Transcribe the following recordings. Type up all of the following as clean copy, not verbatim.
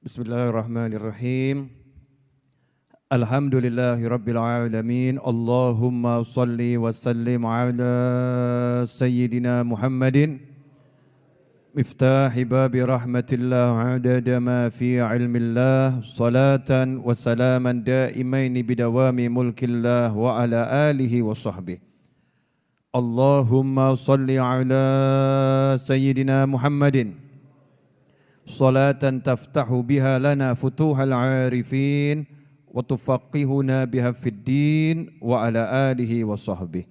Bismillahirrahmanirrahim. Alhamdulillahirabbil alamin. Allahumma shalli wa sallim ala sayyidina Muhammadin miftahi babi rahmatillah adada ma fi ilmillah salatan wa salaman daimaini bidawami mulkillah wa ala alihi wa sahbihi. Allahumma shalli ala sayyidina Muhammadin salatan taftahu biha lana futuhal arifin wa tufaqihuna biha fid din wa ala alihi wa sahbihi.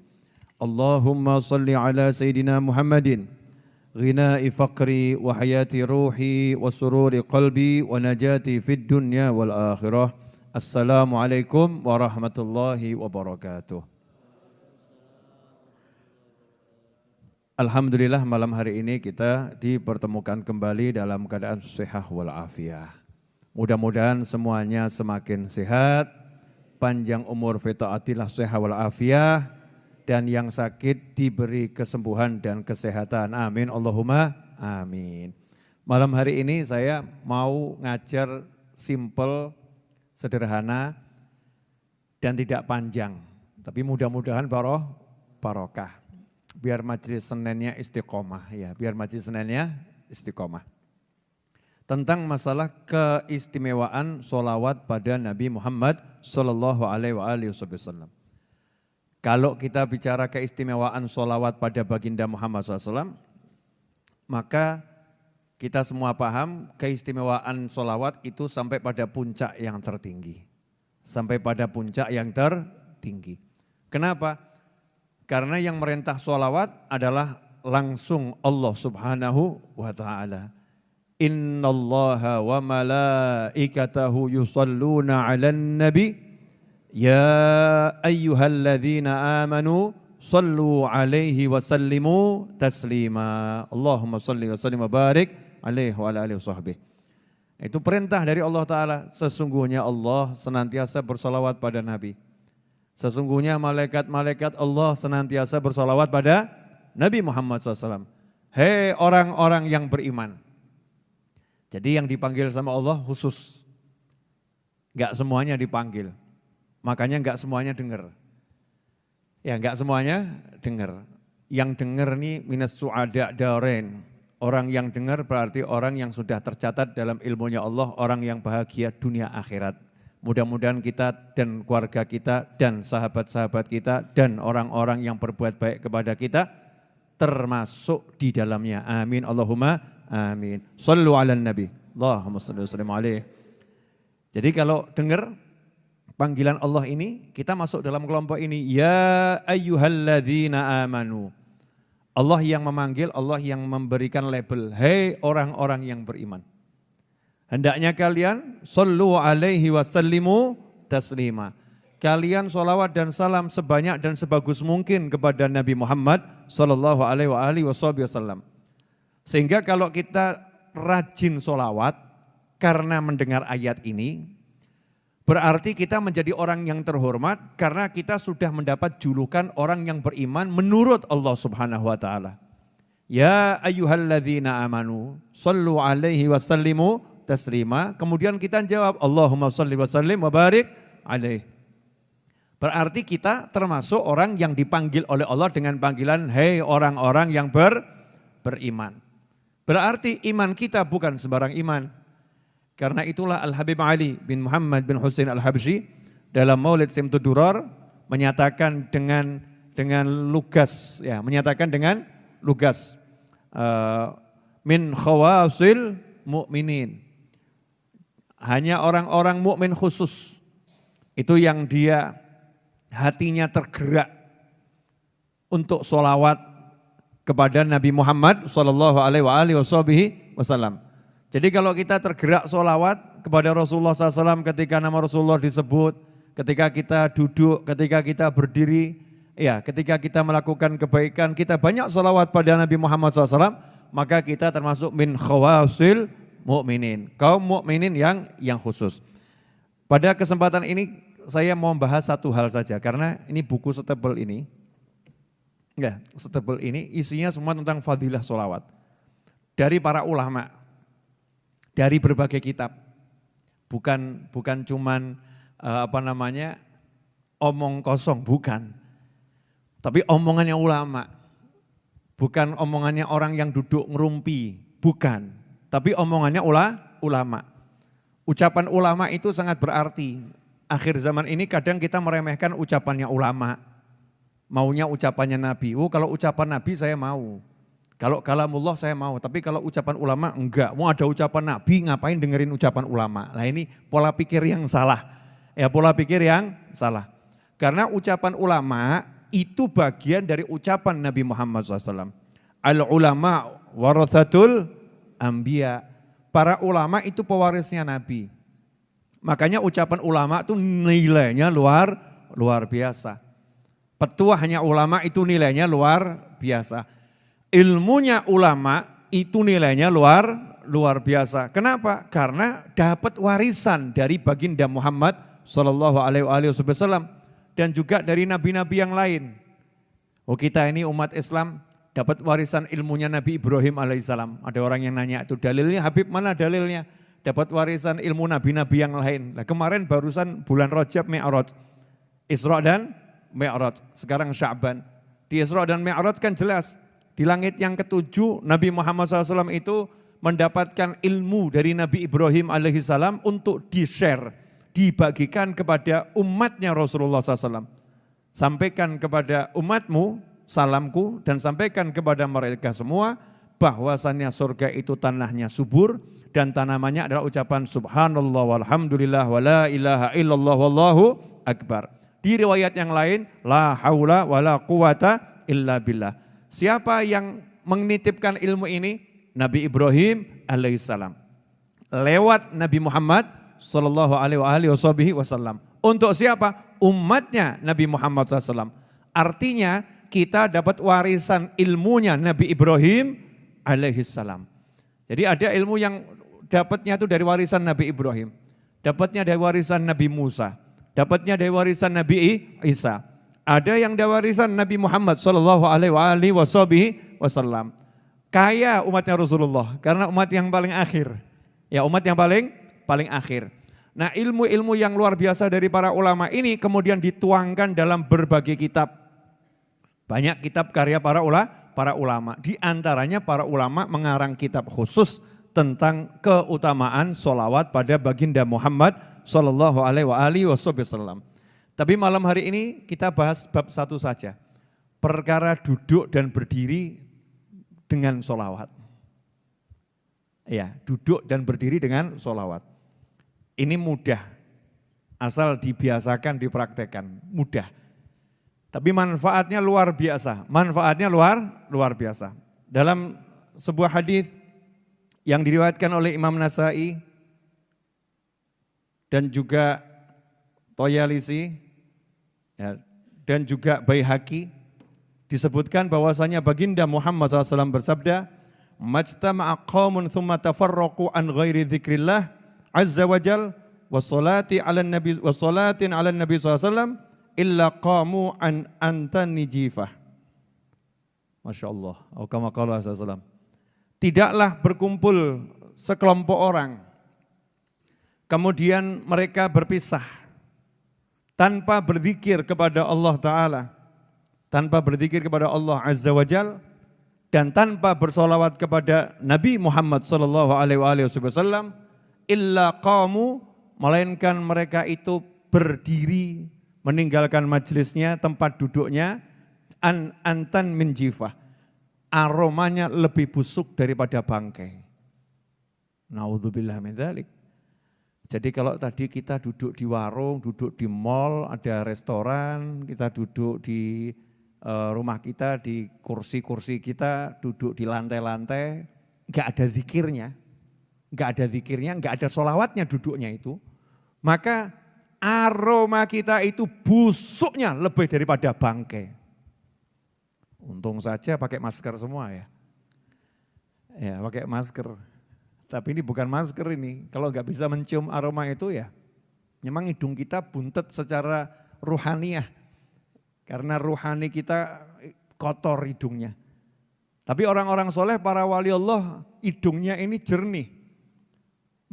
Allahumma salli ala sayyidina Muhammadin ghina'i faqri wa hayati ruhi wa sururi qalbi wa najati fid dunya wal akhirah. Assalamualaikum warahmatullahi wabarakatuh. Alhamdulillah malam hari ini kita dipertemukan kembali dalam keadaan sehat walafiat. Mudah-mudahan semuanya semakin sehat, panjang umur fi taatillah sehat walafiat, dan yang sakit diberi kesembuhan dan kesehatan. Amin Allahumma amin. Malam hari ini saya mau ngajar simple, sederhana, dan tidak panjang. Tapi mudah-mudahan barokah. Biar majelis Seninnya istiqomah ya, biar majelis Seninnya istiqomah. Tentang masalah keistimewaan sholawat pada Nabi Muhammad sallallahu alaihi wasallam. Kalau kita bicara keistimewaan sholawat pada baginda Muhammad SAW, maka kita semua paham keistimewaan sholawat itu sampai pada puncak yang tertinggi. Sampai pada puncak yang tertinggi. Kenapa? Karena yang merintah sholawat adalah langsung Allah subhanahu wa ta'ala. Innallaha wa malaikatahu yusalluna ala nabi. Ya ayyuhalladzina amanu sallu alaihi wa sallimu taslima. Allahumma salli wa sallim wa barik alaihi wa ala alihi wa sahbihi. Itu perintah dari Allah Ta'ala. Sesungguhnya Allah senantiasa bersalawat pada Nabi. Sesungguhnya malaikat-malaikat Allah senantiasa bersalawat pada Nabi Muhammad SAW. Hei orang-orang yang beriman. Jadi yang dipanggil sama Allah khusus. Enggak semuanya dipanggil. Makanya enggak semuanya dengar. Ya enggak semuanya dengar. Yang dengar nih minas su'ada darain. Orang yang dengar berarti orang yang sudah tercatat dalam ilmunya Allah. Orang yang bahagia dunia akhirat. Mudah-mudahan kita dan keluarga kita dan sahabat-sahabat kita dan orang-orang yang berbuat baik kepada kita termasuk di dalamnya. Amin Allahumma amin. Sallu ala nabi. Allahumma salli wa sallim alaihi. Jadi kalau dengar panggilan Allah ini, kita masuk dalam kelompok ini. Ya ayyuhalladzina amanu. Allah yang memanggil, Allah yang memberikan label. Hei orang-orang yang beriman. Hendaknya kalian sallu alaihi wa sallimu taslima. Kalian sholawat dan salam sebanyak dan sebagus mungkin kepada Nabi Muhammad sallallahu alaihi wasallam. Sehingga kalau kita rajin sholawat karena mendengar ayat ini, berarti kita menjadi orang yang terhormat karena kita sudah mendapat julukan orang yang beriman menurut Allah Subhanahu wa taala. Ya ayyuhalladzina amanu sallu alaihi wa sallimu taslima, kemudian kita jawab Allahumma shalli wa sallim wa barik alaih. Berarti kita termasuk orang yang dipanggil oleh Allah dengan panggilan hei orang-orang yang beriman. Berarti iman kita bukan sembarang iman. Karena itulah Al-Habib Ali bin Muhammad bin Husain Al-Habsyi dalam Maulid Simtud Durar menyatakan dengan lugas ya, menyatakan dengan lugas min khawasil mu'minin. Hanya orang-orang mukmin khusus itu yang dia hatinya tergerak untuk sholawat kepada Nabi Muhammad sallallahu alaihi wasallam. Jadi kalau kita tergerak sholawat kepada Rasulullah SAW ketika nama Rasulullah disebut, ketika kita duduk, ketika kita berdiri, ya, ketika kita melakukan kebaikan, kita banyak sholawat pada Nabi Muhammad SAW, maka kita termasuk min khawasil mukminin, kaum mukminin yang khusus. Pada kesempatan ini saya mau membahas satu hal saja karena ini buku setebal ini, ya setebal ini isinya semua tentang fadilah sholawat dari para ulama, dari berbagai kitab. Bukan cuman omong kosong, bukan. Tapi omongannya ulama. Bukan omongannya orang yang duduk ngerumpi, bukan. Tapi omongannya ulama. Ucapan ulama itu sangat berarti. Akhir zaman ini kadang kita meremehkan ucapannya ulama. Maunya ucapannya Nabi. Kalau ucapan Nabi saya mau. Kalau kalamullah saya mau. Tapi kalau ucapan ulama enggak. Mau ada ucapan Nabi ngapain dengerin ucapan ulama. Nah ini pola pikir yang salah. Ya pola pikir yang salah. Karena ucapan ulama itu bagian dari ucapan Nabi Muhammad SAW. Al-ulama warathatul anbiya. Para ulama itu pewarisnya Nabi. Makanya ucapan ulama itu nilainya luar biasa. Petuahnya ulama itu nilainya luar biasa. Ilmunya ulama itu nilainya luar biasa. Kenapa? Karena dapat warisan dari baginda Muhammad SAW. Dan juga dari nabi-nabi yang lain. Kita ini umat Islam dapat warisan ilmunya Nabi Ibrahim alaihissalam. Ada orang yang nanya itu dalilnya, Habib mana dalilnya? Dapat warisan ilmu nabi-nabi yang lain. Nah, kemarin barusan bulan Rajab Mi'raj. Isra dan Mi'raj. Sekarang Sya'ban. Di Isra dan Mi'raj kan jelas. Di langit yang ketujuh Nabi Muhammad SAW itu mendapatkan ilmu dari Nabi Ibrahim alaihissalam untuk di-share. Dibagikan kepada umatnya Rasulullah SAW. Sampaikan kepada umatmu, salamku, dan sampaikan kepada mereka semua, bahwasannya surga itu tanahnya subur, dan tanamannya adalah ucapan subhanallah walhamdulillah wa la ilaha illallah wallahu akbar. Di riwayat yang lain, la haula wa la quwata illa billah. Siapa yang menitipkan ilmu ini? Nabi Ibrahim alaihissalam. Lewat Nabi Muhammad sallallahu alaihi wasallam. Untuk siapa? Umatnya Nabi Muhammad SAW. Artinya kita dapat warisan ilmunya Nabi Ibrahim alaihissalam. Jadi ada ilmu yang dapatnya itu dari warisan Nabi Ibrahim. Dapatnya dari warisan Nabi Musa. Dapatnya dari warisan Nabi Isa. Ada yang dari warisan Nabi Muhammad sallallahu alaihi wasallam. Kaya umatnya Rasulullah karena umat yang paling akhir. Ya umat yang paling akhir. Nah ilmu-ilmu yang luar biasa dari para ulama ini kemudian dituangkan dalam berbagai kitab. Banyak kitab karya para ulama. Di antaranya para ulama mengarang kitab khusus tentang keutamaan sholawat pada baginda Muhammad sallallahu alaihi wasallam. Tapi malam hari ini kita bahas bab satu saja. Perkara duduk dan berdiri dengan sholawat. Ya, duduk dan berdiri dengan sholawat. Ini mudah, asal dibiasakan, dipraktekkan, mudah. Tapi manfaatnya luar biasa, luar biasa. Dalam sebuah hadis yang diriwayatkan oleh Imam Nasai dan juga Toyalisi ya, dan juga Baihaqi disebutkan bahwasanya baginda Muhammad SAW bersabda, "Majtama'a qaumun thumma tafarraqu an ghairi dzikrillah azza wajal wassalati 'alan nabi wassalatin 'alan nabi SAW illa qamu an antani jifah." Masyaallah, atau kama qala sallallahu. Tidaklah berkumpul sekelompok orang kemudian mereka berpisah tanpa berzikir kepada Allah Ta'ala, tanpa berzikir kepada Allah Azza wa Jal, dan tanpa bersolawat kepada Nabi Muhammad sallallahu alaihi wasallam, illa qamu, melainkan mereka itu berdiri meninggalkan majelisnya, tempat duduknya, antan min jifah, aromanya lebih busuk daripada bangkai. Naudzubillah min dzalik. Jadi kalau tadi kita duduk di warung, duduk di mall, ada restoran, kita duduk di rumah kita, di kursi-kursi kita, duduk di lantai-lantai, enggak ada zikirnya, enggak ada sholawatnya duduknya itu, maka aroma kita itu busuknya lebih daripada bangkai. Untung saja pakai masker semua ya. Ya pakai masker. Tapi ini bukan masker ini. Kalau nggak bisa mencium aroma itu ya, memang hidung kita buntet secara ruhaniyah. Karena ruhani kita kotor hidungnya. Tapi orang-orang soleh, para wali Allah, hidungnya ini jernih.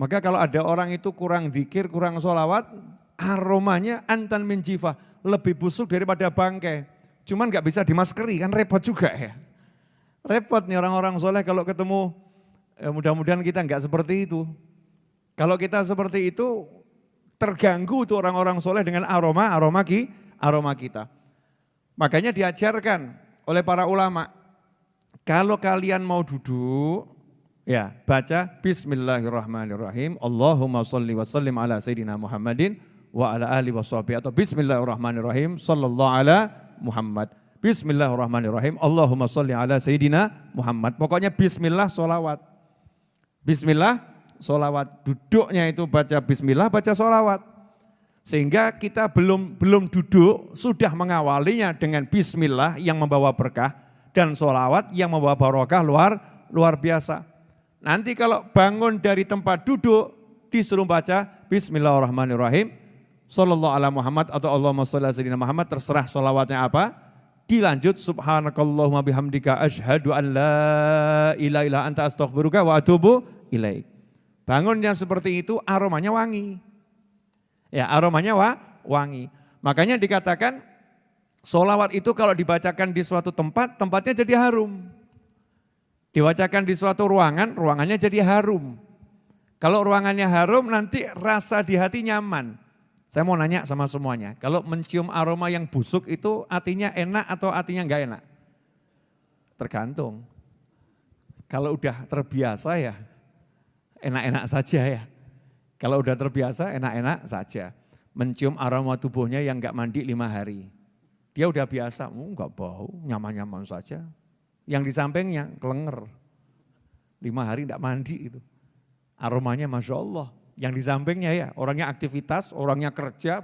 Maka kalau ada orang itu kurang zikir, kurang sholawat, aromanya antan min jifah, lebih busuk daripada bangkai. Cuman gak bisa dimaskeri, kan repot juga ya. Repot nih orang-orang soleh kalau ketemu, mudah-mudahan kita gak seperti itu. Kalau kita seperti itu, terganggu tuh orang-orang soleh dengan aroma kita. Makanya diajarkan oleh para ulama, kalau kalian mau duduk, ya baca Bismillahirrahmanirrahim, Allahumma sholli wa sallim ala Sayyidina Muhammadin wa ala alihi wa sahbihi, atau Bismillahirrahmanirrahim, sallallahu ala Muhammad. Bismillahirrahmanirrahim, Allahumma sholli ala Sayyidina Muhammad. Pokoknya Bismillah sholawat. Bismillah sholawat. Duduknya itu baca Bismillah, baca sholawat. Sehingga kita belum duduk, sudah mengawalinya dengan Bismillah yang membawa berkah, dan sholawat yang membawa barokah luar biasa. Nanti kalau bangun dari tempat duduk, disuruh baca Bismillahirrahmanirrahim, sallallahu ala Muhammad atau Allahumma sholli ala Sayyidina Muhammad, terserah sholawatnya apa. Dilanjut subhanakallahumma bihamdika asyhadu an la ilaha illa anta astaghfiruka wa atubu ilaik. Bangun yang seperti itu aromanya wangi. Ya, aromanya wangi. Makanya dikatakan sholawat itu kalau dibacakan di suatu tempat, tempatnya jadi harum. Dibacakan di suatu ruangan, ruangannya jadi harum. Kalau ruangannya harum, nanti rasa di hati nyaman. Saya mau nanya sama semuanya, kalau mencium aroma yang busuk itu artinya enak atau artinya enggak enak? Tergantung. Kalau udah terbiasa ya enak-enak saja ya. Kalau udah terbiasa enak-enak saja. Mencium aroma tubuhnya yang enggak mandi 5 hari. Dia udah biasa, enggak bau, nyaman-nyaman saja. Yang di sampingnya kelenger. 5 hari enggak mandi itu. Aromanya Masya Allah. Yang di sampingnya ya, orangnya aktivitas, orangnya kerja,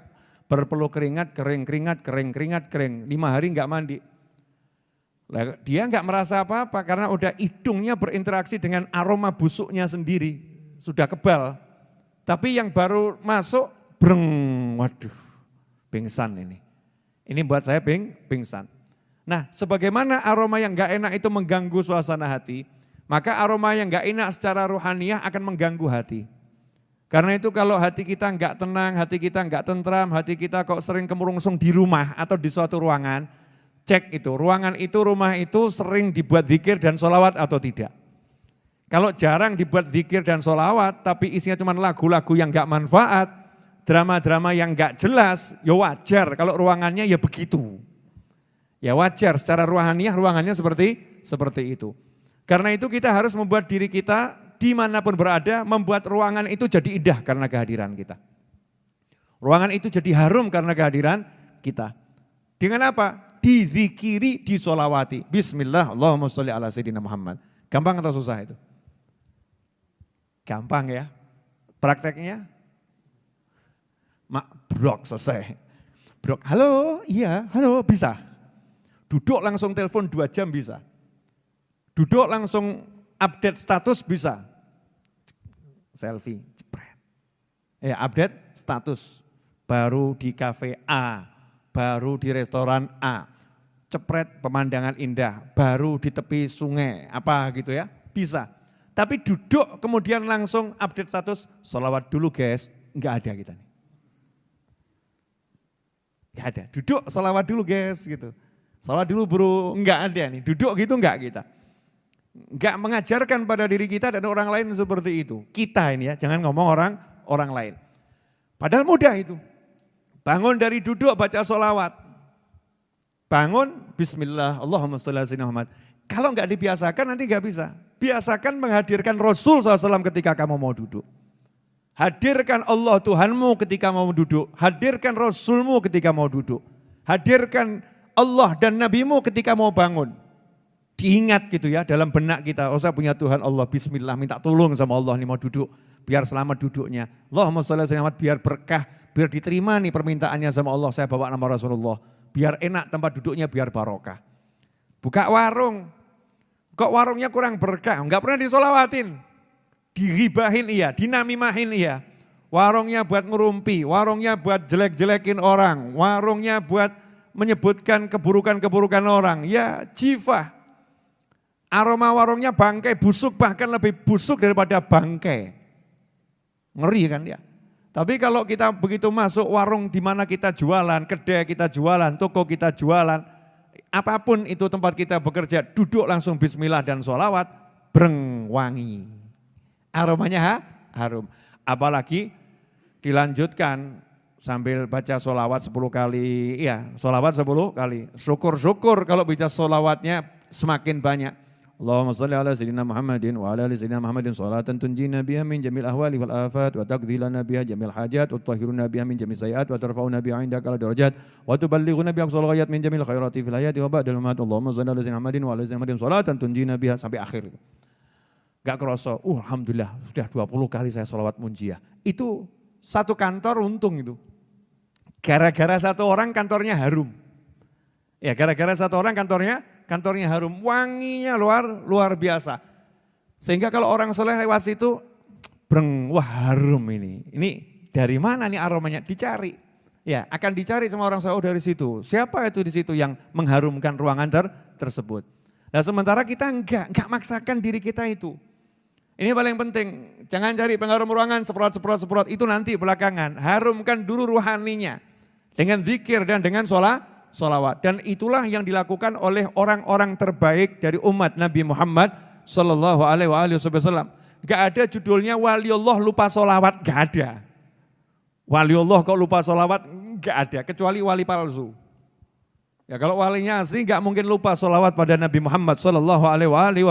berpeluh keringat, kering. 5 hari enggak mandi. Dia enggak merasa apa-apa karena udah hidungnya berinteraksi dengan aroma busuknya sendiri. Sudah kebal. Tapi yang baru masuk, waduh, pingsan ini. Ini buat saya pingsan. Nah, sebagaimana aroma yang enggak enak itu mengganggu suasana hati, maka aroma yang enggak enak secara rohaniah akan mengganggu hati. Karena itu kalau hati kita enggak tenang, hati kita enggak tentram, hati kita kok sering kemurungsung di rumah atau di suatu ruangan, cek itu, ruangan itu, rumah itu sering dibuat zikir dan sholawat atau tidak. Kalau jarang dibuat zikir dan sholawat, tapi isinya cuma lagu-lagu yang enggak manfaat, drama-drama yang enggak jelas, ya wajar kalau ruangannya ya begitu. Ya wajar, secara ruhaniah ruangannya seperti itu. Karena itu kita harus membuat diri kita dimanapun berada, membuat ruangan itu jadi indah karena kehadiran kita. Ruangan itu jadi harum karena kehadiran kita. Dengan apa? Dizikiri, disolawati. Bismillah, Allahumma sholli ala Sayyidina Muhammad. Gampang atau susah itu? Gampang ya. Prakteknya? Brok, selesai. Brok, halo, iya, halo, bisa. Duduk langsung telepon 2 jam bisa. Duduk langsung update status bisa. Selfie, jepret. Ya, update status. Baru di kafe A, baru di restoran A. Cepret pemandangan indah, baru di tepi sungai, apa gitu ya, bisa. Tapi duduk kemudian langsung update status, sholawat dulu guys, enggak ada kita nih. Enggak ada, duduk sholawat dulu guys gitu. Sholawat dulu bro, enggak ada nih, duduk gitu enggak kita. Enggak mengajarkan pada diri kita dan orang lain seperti itu. Kita ini ya, jangan ngomong orang lain. Padahal mudah itu. Bangun dari duduk baca sholawat. Bangun, bismillah, Allahumma sholli ala Sayyidina Muhammad. Kalau enggak dibiasakan nanti enggak bisa. Biasakan menghadirkan Rasul SAW ketika kamu mau duduk. Hadirkan Allah Tuhanmu ketika mau duduk. Hadirkan Rasulmu ketika mau duduk. Hadirkan Allah dan Nabimu ketika mau bangun. Diingat gitu ya dalam benak kita, oh saya punya Tuhan Allah, bismillah, minta tolong sama Allah nih mau duduk, biar selamat duduknya. Allahumma sholli ala Sayyidina Muhammad, biar berkah, biar diterima nih permintaannya sama Allah, saya bawa nama Rasulullah. Biar enak tempat duduknya, biar barokah. Buka warung, kok warungnya kurang berkah, enggak pernah disolawatin. Diribahin iya, dinamimahin iya. Warungnya buat ngerumpi, warungnya buat jelek-jelekin orang, warungnya buat menyebutkan keburukan-keburukan orang, ya jifah. Aroma warungnya bangkai, busuk, bahkan lebih busuk daripada bangkai. Ngeri kan ya. Tapi kalau kita begitu masuk warung di mana kita jualan, kedai kita jualan, toko kita jualan, apapun itu tempat kita bekerja, duduk langsung bismillah dan sholawat, breng wangi. Aromanya harum. Apalagi dilanjutkan sambil baca sholawat 10 kali, ya sholawat 10 kali. Syukur-syukur kalau baca sholawatnya semakin banyak. Allahumma salli ala sayyidina Muhammadin wa ala ali sayyidina Muhammadin salatan tunjina biha min jamil ahwali wal afat wa taqdhilana biha jamil hajat wa tahhiruna biha min jamil sayiat wa tarfa'una biha indaka ala darajat wa tuballighuna biha aqsal ghayat min jamil khairati fil hayati wa ba'dal mamat. Allahumma salli ala sayyidina Muhammadin wa ala ali sayyidina Muhammadin salatan tunjina biha sampai akhir. Gak kerasa, alhamdulillah sudah 20 kali saya sholawat munjiah. Itu satu kantor untung itu. Gara-gara satu orang kantornya harum. Ya gara-gara satu orang kantornya harum, wanginya luar biasa. Sehingga kalau orang soleh lewat situ, breng, wah harum ini. Ini dari mana nih aromanya? Dicari. Ya akan dicari sama orang soleh dari situ. Siapa itu di situ yang mengharumkan ruangan tersebut. Nah sementara kita enggak maksakan diri kita itu. Ini paling penting, jangan cari pengharum ruangan, semprot, itu nanti belakangan. Harumkan dulu ruhaninya dengan zikir dan dengan sholawat. Dan itulah yang dilakukan oleh orang-orang terbaik dari umat Nabi Muhammad Sallallahu Alaihi Wasallam. Gak ada judulnya waliullah lupa sholawat, gak ada. Waliullah kok lupa sholawat, gak ada, kecuali wali palsu. Ya kalau walinya asli gak mungkin lupa sholawat pada Nabi Muhammad Sallallahu Alaihi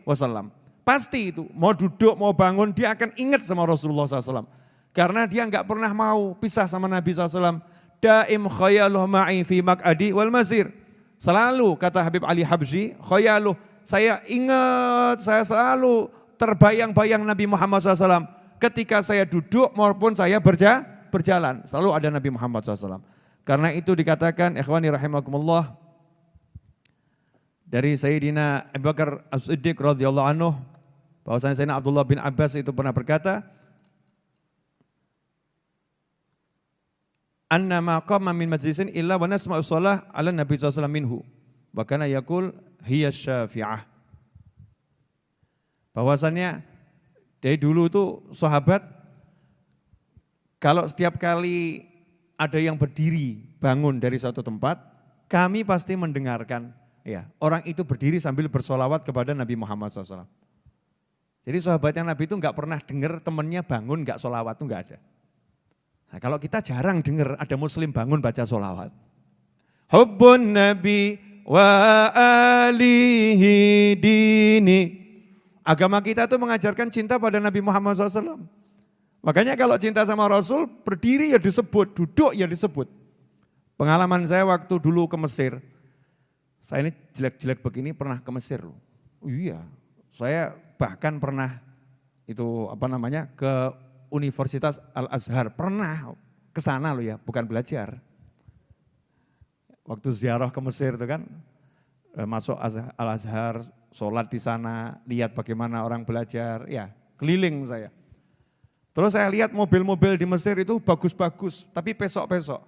Wasallam. Pasti itu, mau duduk, mau bangun, dia akan ingat sama Rasulullah SAW. Karena dia enggak pernah mau pisah sama Nabi SAW. Daim khayaluh ma'i fi mak'adi wal masir. Selalu, kata Habib Ali Habsyi, khayaluh, saya ingat, saya selalu terbayang-bayang Nabi Muhammad SAW. Ketika saya duduk maupun saya berjalan, selalu ada Nabi Muhammad SAW. Karena itu dikatakan, ikhwani rahimakumullah, dari Sayyidina Abu Bakar As-Siddiq radhiyallahu anhu, bahwasanya Sayyidina Abdullah bin Abbas itu pernah berkata, anna ma qama min majlisin illa wa nasma'u shalah ala Nabi sallallahu alaihi wasallam minhu wa kana yaqul hiya syafi'ah. Bahwasanya dari dulu itu sahabat kalau setiap kali ada yang berdiri bangun dari suatu tempat, kami pasti mendengarkan ya orang itu berdiri sambil bersolawat kepada Nabi Muhammad SAW. Jadi sahabatnya Nabi itu enggak pernah dengar temannya bangun enggak solawat, itu enggak ada. Nah, kalau kita jarang dengar ada muslim bangun baca solawat. Hubbun Nabi wa alihi dini. Agama kita itu mengajarkan cinta pada Nabi Muhammad SAW. Makanya kalau cinta sama Rasul, berdiri ya disebut, duduk ya disebut. Pengalaman saya waktu dulu ke Mesir, saya ini jelek-jelek begini pernah ke Mesir loh. Iya, saya bahkan pernah itu ke Universitas Al-Azhar, pernah ke sana loh ya, bukan belajar. Waktu ziarah ke Mesir itu kan, masuk Al-Azhar, sholat di sana, lihat bagaimana orang belajar, ya keliling saya. Terus saya lihat mobil-mobil di Mesir itu bagus-bagus, tapi pesok-pesok,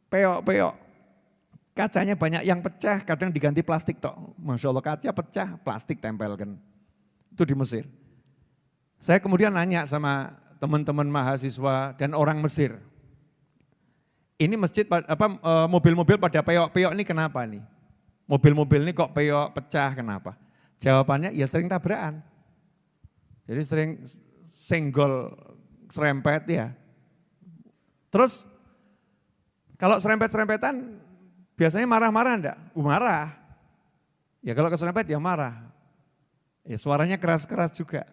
peyok-peyok. Kacanya banyak yang pecah, kadang diganti plastik tok. Masya Allah kaca pecah, plastik tempelkan. Itu di Mesir. Saya kemudian nanya sama teman-teman mahasiswa dan orang Mesir. Ini masjid, mobil-mobil pada peyok-peyok ini kenapa nih? Mobil-mobil ini kok peyok pecah kenapa? Jawabannya ya sering tabrakan. Jadi sering senggol, serempet ya. Terus kalau serempet-serempetan biasanya marah-marah enggak? Marah. Ya kalau keserempet ya marah. Ya suaranya keras-keras juga.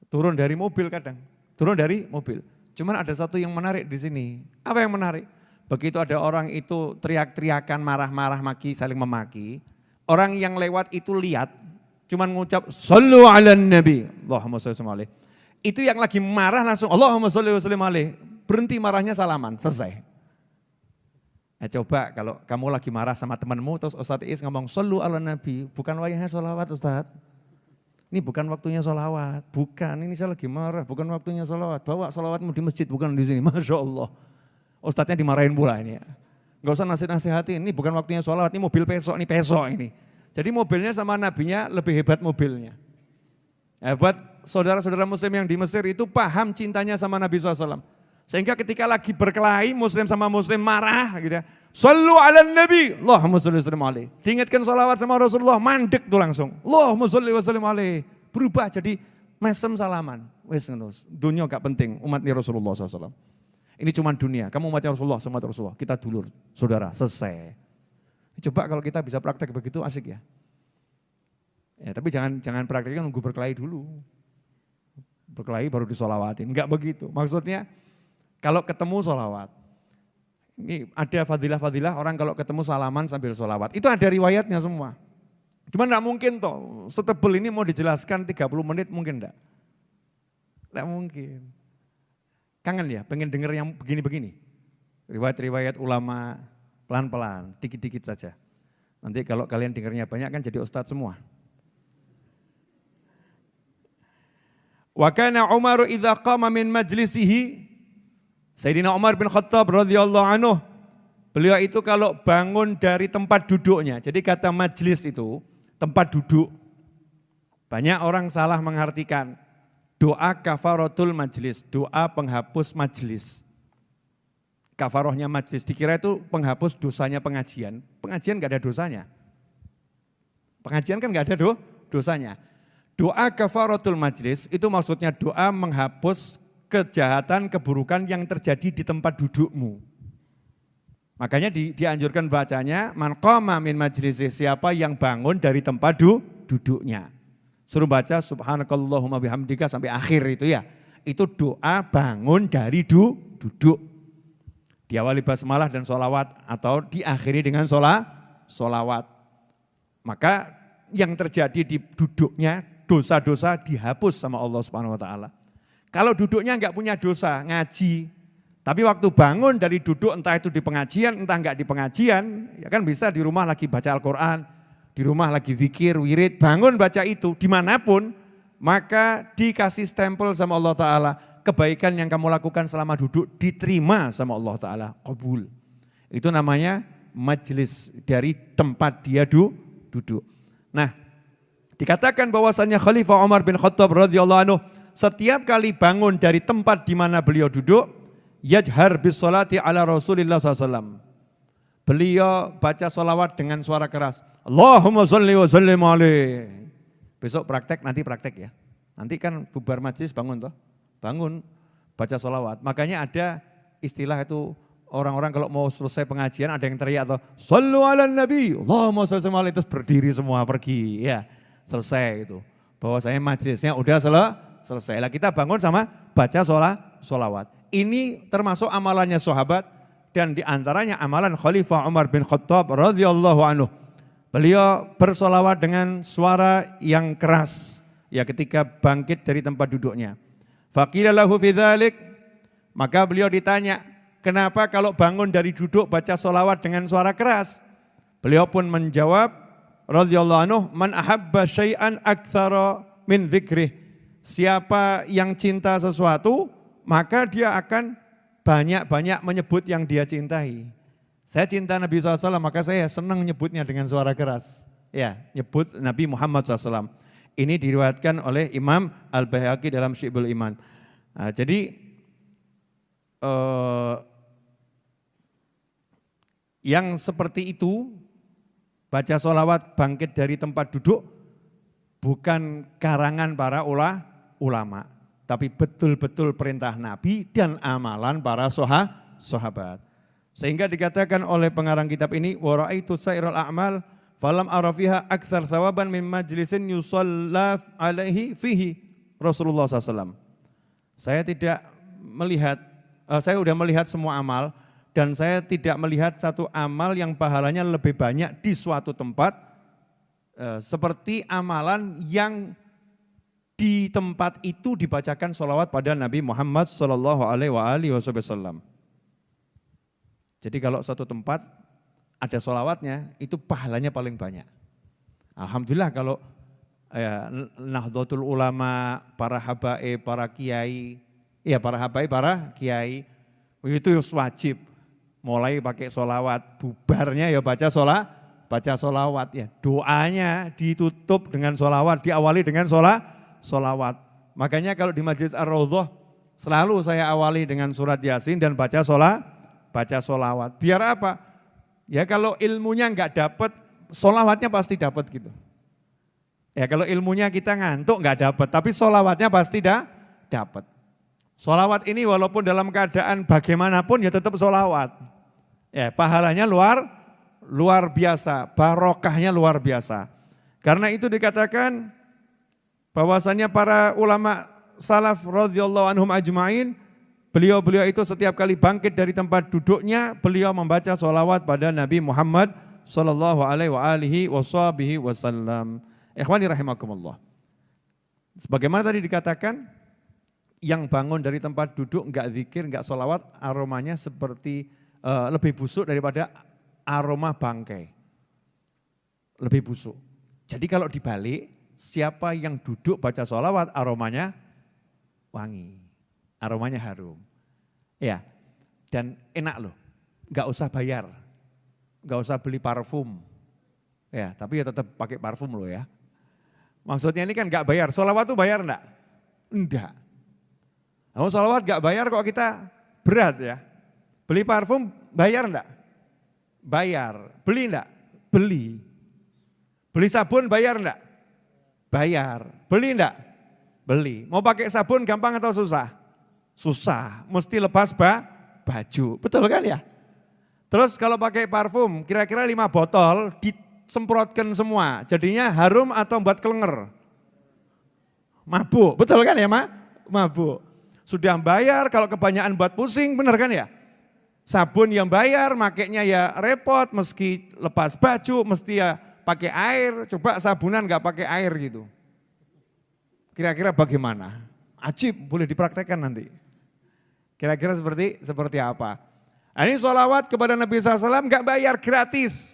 Turun dari mobil kadang. Turun dari mobil. Cuman ada satu yang menarik di sini. Apa yang menarik? Begitu ada orang itu teriak-teriakan, marah-marah, maki, saling memaki. Orang yang lewat itu lihat, cuman ngucap sallu ala nabi, Allahumma sholli alaihi. Itu yang lagi marah langsung Allahumma sholli alaihi. Berhenti marahnya salaman, selesai. Nah, coba kalau kamu lagi marah sama temanmu terus Ustadz Is ngomong sallu ala nabi, bukan wayahnya sholawat Ustadz. Ini bukan waktunya sholawat, bukan, ini saya lagi marah, bukan waktunya sholawat. Bawa sholawatmu di masjid, bukan di sini, Masya Allah. Ustadznya dimarahin pula ini ya. Gak usah nasihat-nasihatin, ini bukan waktunya sholawat, ini mobil pesok ini. Jadi mobilnya sama nabinya lebih hebat mobilnya. Buat saudara-saudara muslim yang di Mesir itu paham cintanya sama Nabi SAW. Sehingga ketika lagi berkelahi muslim sama muslim marah gitu ya. Sallu ala nabi, Allahumma salli wa sallim alaih. Diingatkan salawat sama Rasulullah, mandek tuh langsung. Allahumma salli wa sallim alaih. Berubah jadi mesem salaman. Wes dunia gak penting, umatnya Rasulullah SAW. Ini cuma dunia, kamu umatnya Rasulullah, sama Rasulullah. Kita dulur, saudara, selesai. Coba kalau kita bisa praktek begitu asik ya. Ya, tapi jangan prakteknya nunggu berkelahi dulu. Berkelahi baru disolawatin, enggak begitu. Maksudnya kalau ketemu solawat. Ini ada fadilah-fadilah orang kalau ketemu salaman sambil solawat. Itu ada riwayatnya semua. Cuman enggak mungkin toh, setebel ini mau dijelaskan 30 menit mungkin enggak? Enggak mungkin. Kangen ya, pengen denger yang begini-begini. Riwayat-riwayat ulama pelan-pelan, dikit-dikit saja. Nanti kalau kalian dengarnya banyak kan jadi ustadz semua. Wa kana Umar idza qama min majlisihi, Sayyidina Umar bin Khattab radhiyallahu anhu, beliau itu kalau bangun dari tempat duduknya. Jadi kata majlis itu tempat duduk. Banyak orang salah mengartikan doa kafaratul majlis, doa penghapus majlis. Kafarohnya majlis, dikira itu penghapus dosanya pengajian. Pengajian gak ada dosanya. Pengajian kan gak ada dosanya. Doa kafaratul majlis itu maksudnya doa menghapus kejahatan, keburukan yang terjadi di tempat dudukmu. Makanya dianjurkan bacanya, man qama min majlisih, siapa yang bangun dari tempat duduknya. Suruh baca subhanakallahumma bihamdika sampai akhir itu ya. Itu doa bangun dari duduk. Diawali basmalah dan sholawat atau diakhiri dengan sholawat. Maka yang terjadi di duduknya, dosa-dosa dihapus sama Allah Subhanahu wa taala. Kalau duduknya enggak punya dosa, ngaji. Tapi waktu bangun dari duduk, entah itu di pengajian, entah enggak di pengajian, ya kan bisa di rumah lagi baca Al-Quran, di rumah lagi zikir, wirid, bangun baca itu dimanapun, maka dikasih stempel sama Allah Ta'ala, kebaikan yang kamu lakukan selama duduk diterima sama Allah Ta'ala, qabul. Itu namanya majlis, dari tempat dia duduk. Nah, dikatakan bahwasannya Khalifah Umar bin Khattab radhiyallahu anhu setiap kali bangun dari tempat di mana beliau duduk, yajhar bis salati ala Rasulillah SAW. Beliau baca sholawat dengan suara keras. Allahumma sholli wa sallim alaih. Besok nanti praktek ya. Nanti kan bubar majlis bangun toh. Bangun, baca sholawat. Makanya ada istilah itu orang-orang kalau mau selesai pengajian ada yang teriak atau sallu ala nabi, Allahumma sholli wa sallim alaih, terus berdiri semua pergi. Ya, selesai itu. Bahwasanya majlisnya udah selesai. Lah kita bangun sama baca sholawat. Ini termasuk amalannya sahabat dan diantaranya amalan Khalifah Umar bin Khattab radhiyallahu anhu. Beliau bersolawat dengan suara yang keras ya ketika bangkit dari tempat duduknya. Faqila lahu fi dzalik, maka beliau ditanya, kenapa kalau bangun dari duduk baca solawat dengan suara keras? Beliau pun menjawab radhiyallahu anhu, man ahabba syai'an aktsara min dzikrih. Siapa yang cinta sesuatu, maka dia akan banyak-banyak menyebut yang dia cintai. Saya cinta Nabi SAW, maka saya senang nyebutnya dengan suara keras. Ya, nyebut Nabi Muhammad SAW. Ini diriwayatkan oleh Imam Al-Baihaqi dalam Syi'bul Iman. Nah, jadi yang seperti itu, baca sholawat bangkit dari tempat duduk, bukan karangan para ulama, tapi betul-betul perintah Nabi dan amalan para sahabat. Sehingga dikatakan oleh pengarang kitab ini, wa ra'aitu sairul a'mal falam arafiha aktsar thawaban min majlisin yusalla alaihi fihi Rasulullah SAW. Saya sudah melihat semua amal dan saya tidak melihat satu amal yang pahalanya lebih banyak di suatu tempat seperti amalan yang di tempat itu dibacakan sholawat pada Nabi Muhammad sallallahu alaihi wasallam. Jadi kalau suatu tempat ada sholawatnya, itu pahalanya paling banyak. Alhamdulillah kalau Nahdlatul Ulama, para habaib, para kiai, para kiai, itu wajib. Mulai pakai sholawat, bubarnya ya baca sholawat ya. Doanya ditutup dengan sholawat, diawali dengan sholawat. solawat. Makanya kalau di Majelis Ar-Raudhah selalu saya awali dengan surat Yasin dan baca solawat. Biar apa? Ya kalau ilmunya enggak dapat, solawatnya pasti dapat gitu. Ya kalau ilmunya kita ngantuk enggak dapat, tapi solawatnya pasti dapat. Solawat ini walaupun dalam keadaan bagaimanapun ya tetap solawat. Ya pahalanya luar biasa, barokahnya luar biasa. Karena itu dikatakan bahwasanya para ulama salaf radhiyallahu anhum ajma'in, beliau-beliau itu setiap kali bangkit dari tempat duduknya, beliau membaca sholawat pada Nabi Muhammad sallallahu alaihi wasallam. Ikhwani rahimakumullah. Sebagaimana tadi dikatakan, yang bangun dari tempat duduk enggak zikir, enggak sholawat, aromanya seperti lebih busuk daripada aroma bangkai. Lebih busuk. Jadi kalau dibalik, siapa yang duduk baca sholawat aromanya wangi, aromanya harum. Ya, dan enak loh, enggak usah bayar, enggak usah beli parfum. Ya, tapi ya tetap pakai parfum loh ya. Maksudnya ini kan enggak bayar, sholawat tuh bayar enggak? Enggak. Kalau sholawat enggak bayar kok kita berat ya. Beli parfum bayar enggak? Bayar. Beli enggak? Beli. Beli sabun bayar enggak? Bayar. Beli enggak? Beli. Mau pakai sabun gampang atau susah? Susah. Mesti lepas baju. Betul kan ya? Terus kalau pakai parfum kira-kira 5 botol disemprotkan semua. Jadinya harum atau buat kelenger? Mabuk. Betul kan ya mabuk. Sudah bayar kalau kebanyakan buat pusing, benar kan ya? Sabun yang bayar makainya ya repot, meski lepas baju, mesti ya pakai air, coba sabunan enggak pakai air gitu. Kira-kira bagaimana? Ajib, boleh dipraktekkan nanti. Kira-kira seperti apa? Ini sholawat kepada Nabi SAW enggak bayar, gratis.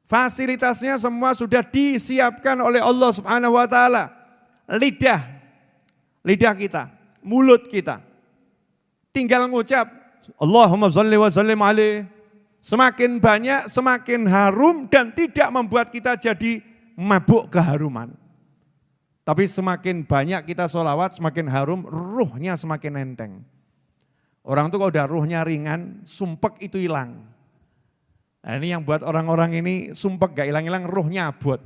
Fasilitasnya semua sudah disiapkan oleh Allah Subhanahu wa taala. Lidah kita, mulut kita. Tinggal ngucap Allahumma sholli wa sallim alaih. Semakin banyak, semakin harum dan tidak membuat kita jadi mabuk keharuman. Tapi semakin banyak kita sholawat, semakin harum, ruhnya semakin enteng. Orang tuh kalau udah ruhnya ringan, sumpek itu hilang. Nah ini yang buat orang-orang ini sumpek gak hilang-hilang, ruhnya abot.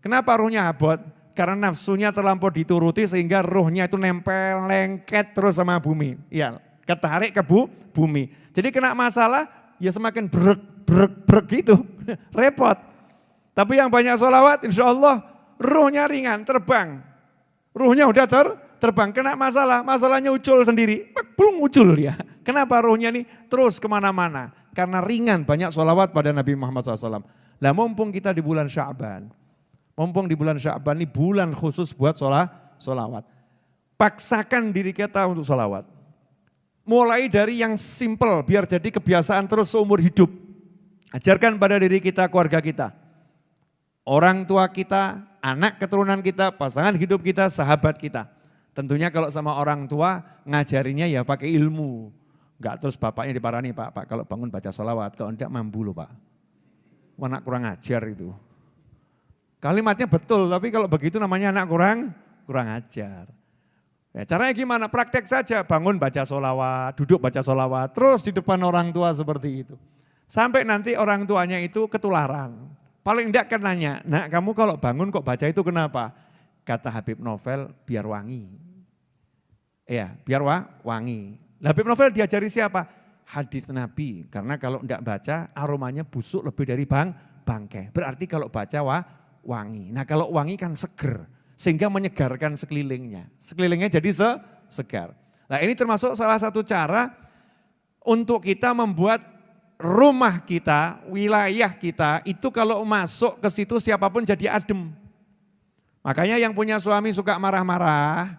Kenapa ruhnya abot? Karena nafsunya terlampau dituruti sehingga ruhnya itu nempel, lengket terus sama bumi. Ya, ketarik ke bumi. Jadi kena masalah, ya semakin brek gitu, repot. Tapi yang banyak sholawat, insya Allah ruhnya ringan, terbang. Ruhnya udah terbang, kena masalah, masalahnya ucul sendiri, belum ucul ya. Kenapa ruhnya nih terus kemana-mana? Karena ringan, banyak sholawat pada Nabi Muhammad SAW. Lah mumpung kita di bulan Sya'ban, ini bulan khusus buat sholawat. Paksakan diri kita untuk sholawat. Mulai dari yang simple, biar jadi kebiasaan terus seumur hidup. Ajarkan pada diri kita, keluarga kita. Orang tua kita, anak keturunan kita, pasangan hidup kita, sahabat kita. Tentunya kalau sama orang tua, ngajarinya ya pakai ilmu. Enggak terus bapaknya diparani, Pak kalau bangun baca sholawat, kalau enggak mampu loh Pak. Anak kurang ajar itu. Kalimatnya betul, tapi kalau begitu namanya anak kurang ajar. Ya, caranya gimana? Praktek saja, bangun baca sholawat, duduk baca sholawat, terus di depan orang tua seperti itu. Sampai nanti orang tuanya itu ketularan. Paling enggak kan nanya, nak kamu kalau bangun kok baca itu kenapa? Kata Habib Novel, biar wangi. Iya, biar wangi. Habib Novel diajari siapa? Hadits Nabi, karena kalau enggak baca aromanya busuk lebih dari bangkai. Berarti kalau baca wangi. Nah kalau wangi kan seger. Sehingga menyegarkan sekelilingnya. Sekelilingnya jadi segar. Nah ini termasuk salah satu cara untuk kita membuat rumah kita, wilayah kita, itu kalau masuk ke situ siapapun jadi adem. Makanya yang punya suami suka marah-marah,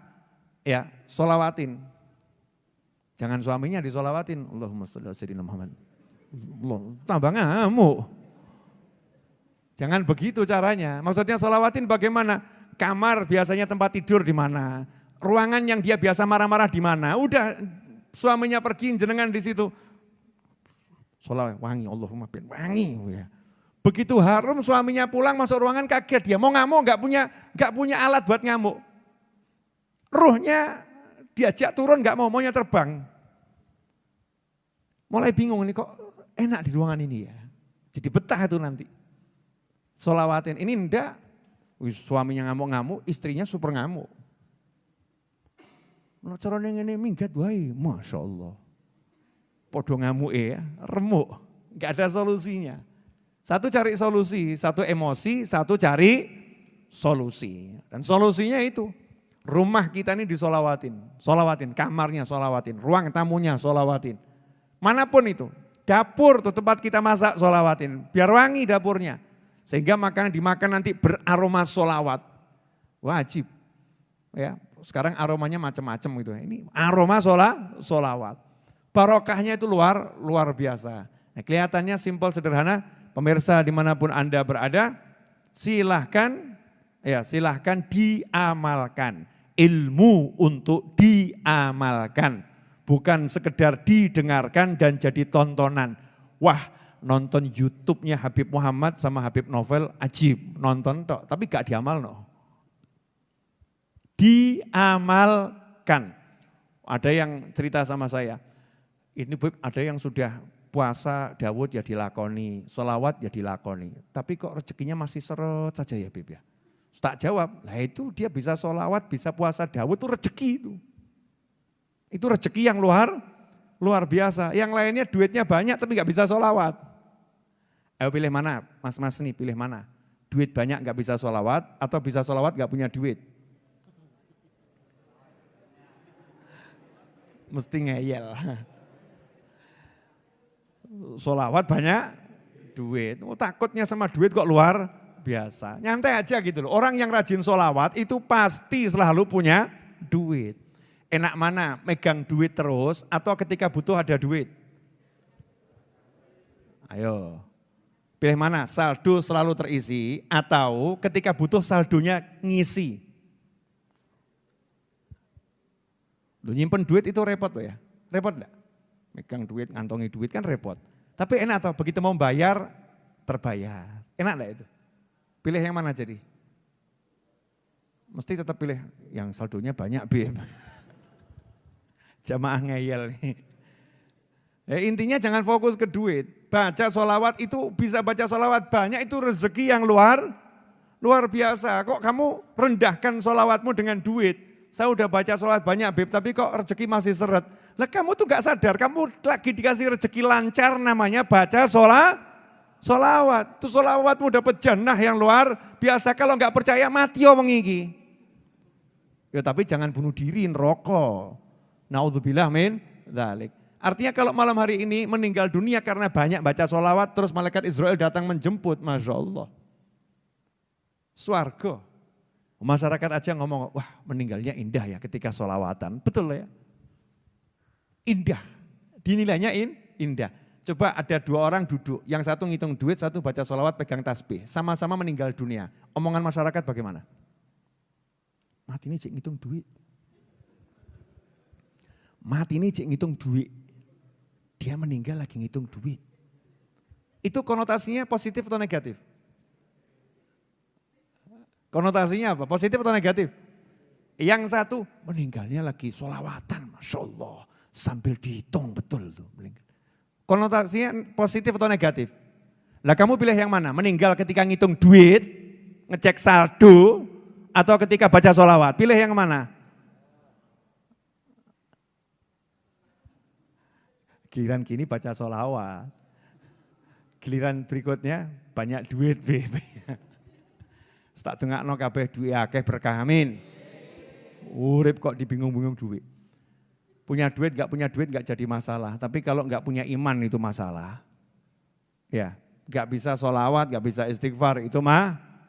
ya sholawatin. Jangan suaminya disolawatin. Allahumma sholli ala sayyidina Muhammad. Allah, tambah ngamuk. Jangan begitu caranya. Maksudnya sholawatin bagaimana? Kamar biasanya tempat tidur di mana? Ruangan yang dia biasa marah-marah di mana? Udah suaminya pergi jenengan di situ. Sholawat wangi, Allahumma bin wangi ya. Begitu harum suaminya pulang masuk ruangan kaget dia mau ngamuk enggak punya alat buat ngamuk. Ruhnya diajak turun gak maunya terbang. Mulai bingung ini kok enak di ruangan ini ya. Jadi betah itu nanti. Sholawatin, ini enggak. Suaminya ngamuk-ngamuk, istrinya super ngamuk. Nah, caranya ini minggat wae, Masya Allah. Podo ngamuk ya, remuk. Gak ada solusinya. Satu cari solusi, satu emosi, satu cari solusi. Dan solusinya itu, rumah kita ini disolawatin, kamarnya solawatin, ruang tamunya solawatin. Manapun itu, dapur tuh tempat kita masak solawatin, biar wangi dapurnya. Sehingga makanan dimakan nanti beraroma solawat. Wajib. Ya, sekarang aromanya macam-macam gitu. Ini aroma solawat. Barokahnya itu luar biasa. Nah, kelihatannya simpel sederhana. Pemirsa dimanapun Anda berada, silahkan diamalkan. Ilmu untuk diamalkan. Bukan sekedar didengarkan dan jadi tontonan. Wah, nonton YouTube-nya Habib Muhammad sama Habib Novel ajib. Nonton tok, tapi gak diamal no. Diamalkan. Ada yang cerita sama saya, ini ada yang sudah puasa Dawud ya dilakoni, sholawat ya dilakoni. Tapi kok rezekinya masih seret saja ya Bib ya. Tak jawab, lah itu dia bisa sholawat, bisa puasa Dawud itu rezeki itu. Itu rezeki yang luar biasa. Yang lainnya duitnya banyak tapi gak bisa sholawat. Ayo pilih mana, mas-mas nih pilih mana. Duit banyak gak bisa sholawat atau bisa sholawat gak punya duit. Mesti ngeyel. Sholawat banyak duit. Takutnya sama duit kok luar biasa. Nyantai aja gitu loh. Orang yang rajin sholawat itu pasti selalu punya duit. Enak mana megang duit terus atau ketika butuh ada duit? Ayo. Pilih mana? Saldo selalu terisi atau ketika butuh saldonya ngisi? Lu nyimpen duit itu repot loh ya. Repot enggak? Megang duit, ngantongi duit kan repot. Tapi enak atau begitu mau bayar, terbayar. Enak enggak itu? Pilih yang mana jadi? Mesti tetap pilih yang saldonya banyak, Bim. Jamaah ngeyel nih. Ya, intinya jangan fokus ke duit. Baca sholawat itu bisa baca sholawat banyak, itu rezeki yang luar biasa. Kok kamu rendahkan sholawatmu dengan duit? Saya udah baca sholawat banyak, Bib, tapi kok rezeki masih seret. Lah kamu tuh gak sadar, kamu lagi dikasih rezeki lancar namanya baca sholawat. Tuh sholawatmu dapat jannah yang luar biasa. Kalau gak percaya mati wong iki. Ya tapi jangan bunuh diri, rokok. Naudzubillah min dzalik. Artinya kalau malam hari ini meninggal dunia karena banyak baca sholawat, terus malaikat Israel datang menjemput, Masya Allah. Swarga. Masyarakat aja ngomong, wah meninggalnya indah ya ketika sholawatan. Betul ya? Indah, dinilainya indah. Coba ada dua orang duduk, yang satu ngitung duit, satu baca sholawat pegang tasbih. Sama-sama meninggal dunia. Omongan masyarakat bagaimana? Mati ini cik ngitung duit. Mati ini cik ngitung duit. Dia meninggal lagi ngitung duit. Itu konotasinya positif atau negatif? Konotasinya apa? Positif atau negatif? Yang satu meninggalnya lagi sholawatan, Masya Allah. Sambil dihitung betul tuh. Konotasinya positif atau negatif? Lah kamu pilih yang mana? Meninggal ketika ngitung duit, ngecek saldo, atau ketika baca sholawat? Pilih yang mana? Giliran kini baca sholawat. Giliran berikutnya banyak duit. Tak dengakno kabeh duit akeh berkah amin. Urip kok dibingung-bingung duit. Punya duit gak jadi masalah. Tapi kalau gak punya iman itu masalah. Ya, gak bisa sholawat, gak bisa istighfar, itu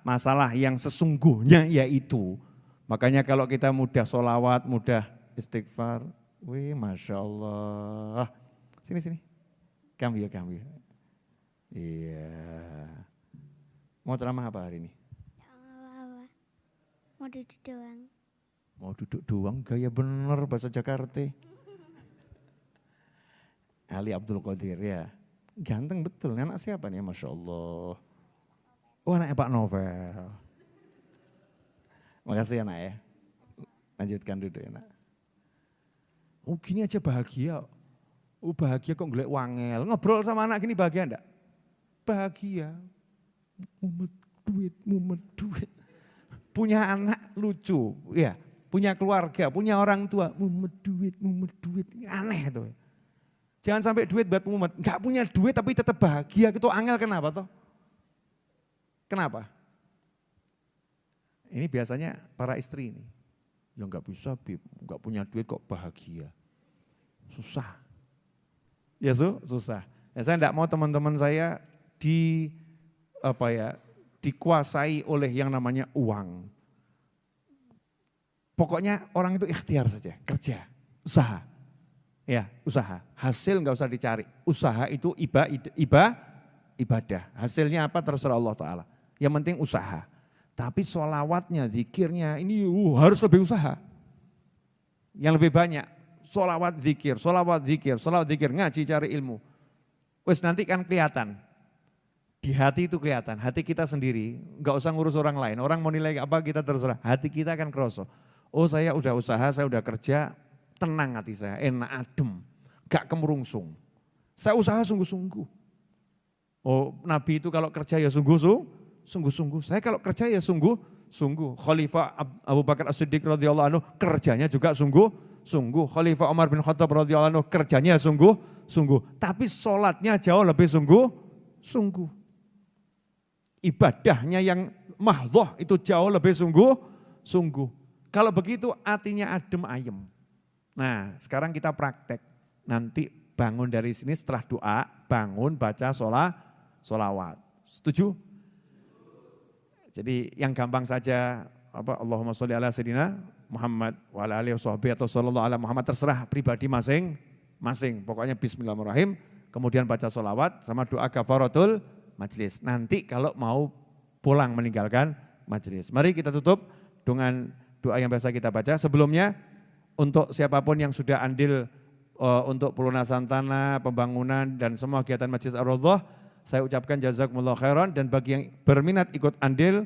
masalah yang sesungguhnya yaitu. Makanya kalau kita mudah sholawat, mudah istighfar, wih Masya Allah. Sini. Kami. Iya. Mau ceramah apa hari ini? Mau duduk doang. Mau duduk doang, gaya bener bahasa Jakarta. Ali Abdul Qadir ya. Ganteng betul, ini anak siapa nih Masya Allah. Oh anaknya Pak Novel. Makasih anak ya. Lanjutkan duduk enak. Oh gini aja bahagia. Oh bahagia kok ngelek wangel. Ngobrol sama anak gini bahagia enggak? Bahagia. Mumet duit. Punya anak lucu, ya. Punya keluarga, punya orang tua. Mumet duit. Aneh tuh. Jangan sampai duit buat mumet. Enggak punya duit tapi tetap bahagia. Itu angel kenapa toh? Kenapa? Ini biasanya para istri ini. Ya enggak bisa, Bib. Enggak punya duit kok bahagia. Susah. Ya susah. Ya, saya enggak mau teman-teman saya dikuasai oleh yang namanya uang. Pokoknya orang itu ikhtiar saja, kerja, usaha. Ya, usaha. Hasil enggak usah dicari. Usaha itu ibadah. Hasilnya apa terserah Allah Ta'ala. Yang penting usaha. Tapi sholawatnya, zikirnya ini harus lebih usaha. Yang lebih banyak. Sholawat zikir, ngaji cari ilmu. Wes nanti kan kelihatan. Di hati itu kelihatan, hati kita sendiri. Enggak usah ngurus orang lain. Orang mau nilai apa kita terserah. Hati kita akan kroso. Oh saya udah usaha, saya udah kerja, tenang hati saya, enak adem. Gak kemerungsung. Saya usaha sungguh-sungguh. Oh Nabi itu kalau kerja ya sungguh-sungguh. Saya kalau kerja ya sungguh-sungguh. Khalifah Abu Bakar As-Siddiq radhiyallahu anhu kerjanya juga sungguh-sungguh. Khalifah Umar bin Khattab radhiyallahu anhu kerjanya sungguh-sungguh. Tapi sholatnya jauh lebih sungguh-sungguh. Ibadahnya yang mahdhah itu jauh lebih sungguh-sungguh. Kalau begitu hatinya adem ayem. Nah sekarang kita praktek. Nanti bangun dari sini setelah doa, bangun baca sholawat. Setuju? Jadi yang gampang saja, Allahumma sholli ala sayyidina Muhammad wa ala alihi washabihi atau sallallahu ala Muhammad, terserah pribadi masing-masing. Pokoknya bismillahirrahmanirrahim, kemudian baca sholawat sama doa kafaratul majlis. Nanti kalau mau pulang meninggalkan majlis. Mari kita tutup dengan doa yang biasa kita baca. Sebelumnya untuk siapapun yang sudah andil untuk pelunasan tanah, pembangunan dan semua kegiatan Majlis Ar-Raudhah, saya ucapkan jazakumullah khairan, dan bagi yang berminat ikut andil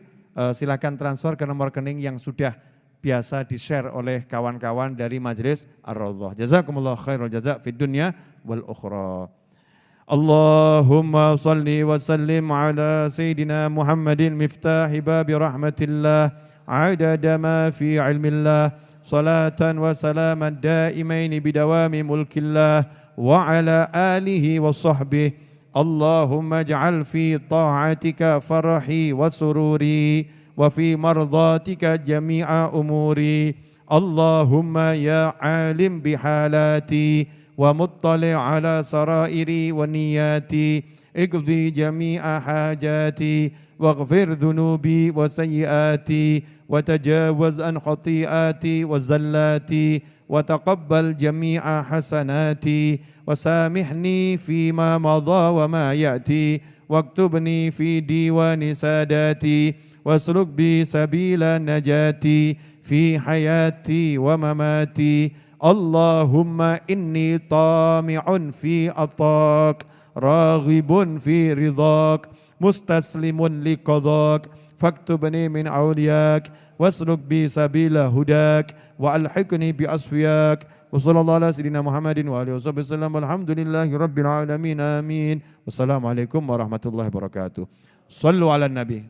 silakan transfer ke nomor rekening yang sudah biasa di-share oleh kawan-kawan dari Majlis Ar-Raudhah. Jazakumullah khairul jaza fid dunya wal ukhra. Allahumma salli wa sallim ala sayyidina Muhammadin miftahi babi rahmatillah adada ma fi ilmillah salatan wa salaman daimaini bidawami mulkillah wa ala alihi wa sahbihi. Allahumma ij'al fi ta'atika farhi wa sururi wa fi mardatika jami'a umuri. Allahumma ya alim bihalati wa muttali' ala sarairi wa niyati iqdi jami'a hajati waghfir dhunubi wa sayyiati wa tajawaz an khati'ati wa zallati wa taqabbal jami'a hasanati وسامحني فيما مضى وما يأتي واكتبني في ديوان ساداتي واسلك بي سبيل نجاتي في حياتي ومماتي. اللهم إني طامع في عطاك راغب في رضاك مستسلم لقضاك فاكتبني من أولياك واسلك بي سبيل هداك وألحقني بأصفياك. Wassallallahu ala sayyidina Muhammadin wa alihi wasallam. Alhamdulillahi rabbil alamin. Amin. Wassalamualaikum warahmatullahi wabarakatuh. Sallu ala nabi.